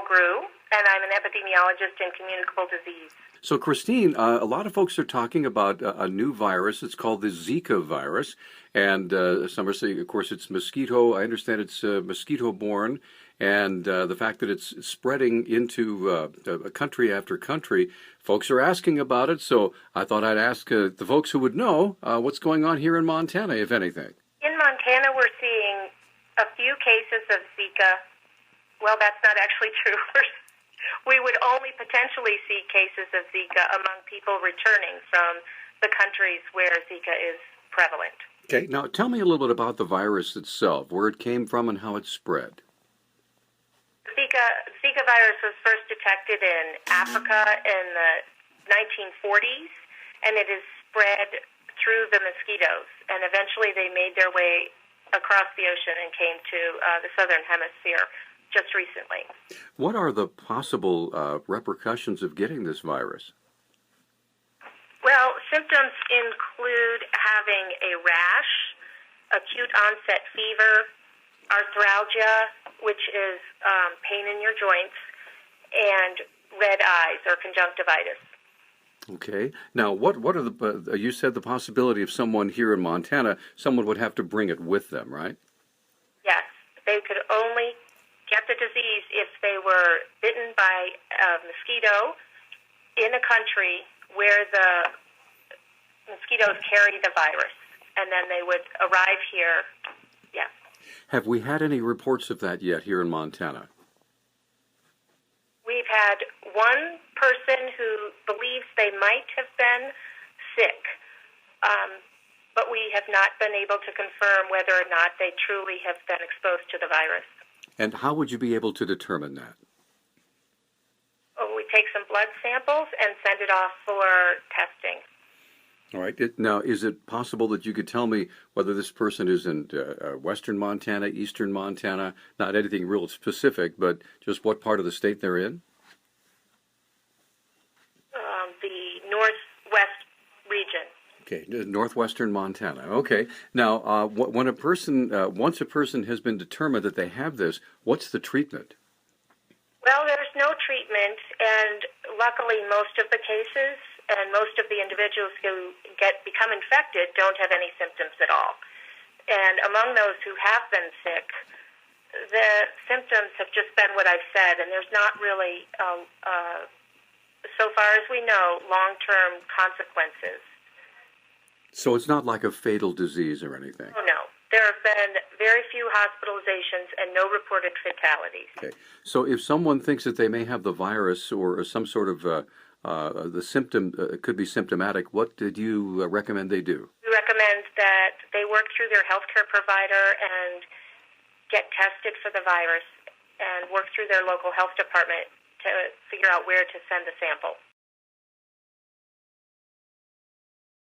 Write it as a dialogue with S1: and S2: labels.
S1: grew, and I'm an epidemiologist in communicable disease.
S2: So, Christine, a lot of folks are talking about a new virus. It's called the Zika virus. And some are saying, of course, it's mosquito. I understand it's mosquito-borne. And the fact that it's spreading into country after country, folks are asking about it. So I thought I'd ask the folks who would know what's going on here in Montana, if anything.
S1: In Montana, we're seeing a few cases of Zika. Well, that's not actually true. We would only potentially see cases of Zika among people returning from the countries where Zika is prevalent.
S2: Okay, now tell me a little bit about the virus itself, where it came from and how it spread.
S1: Zika virus was first detected in Africa in the 1940s, and it is spread through the mosquitoes, and eventually they made their way across the ocean and came to the southern hemisphere just recently.
S2: What are the possible repercussions of getting this virus?
S1: Well, symptoms include having a rash, acute onset fever, arthralgia, which is pain in your joints, and red eyes or conjunctivitis.
S2: Okay. Now, what are the? You said the possibility of someone here in Montana, someone would have to bring it with them, right?
S1: Yes, they could only get the disease if they were bitten by a mosquito in a country where the mosquitoes carry the virus, and then they would arrive here. Yes.
S2: Have we had any reports of that yet here in Montana?
S1: We've had one person who believes they might have been sick, but we have not been able to confirm whether or not they truly have been exposed to the virus.
S2: And how would you be able to determine that?
S1: We take some blood samples and send it off for testing.
S2: All right. Now, is it possible that you could tell me whether this person is in western Montana, eastern Montana, not anything real specific, but just what part of the state they're in?
S1: The northwest region.
S2: Okay, northwestern Montana. Okay. Now, when a person, once a person has been determined that they have this, what's the treatment?
S1: Well, there's no treatment, and luckily most of the cases and most of the individuals who become infected don't have any symptoms at all. And among those who have been sick, the symptoms have just been what I've said, and there's not really, so far as we know, long-term consequences.
S2: So it's not like a fatal disease or anything?
S1: Oh, no. There have been very few hospitalizations and no reported fatalities.
S2: Okay. So if someone thinks that they may have the virus or some sort of the symptom could be symptomatic, what did you recommend they do?
S1: We recommend that they work through their healthcare provider and get tested for the virus and work through their local health department to figure out where to send the sample.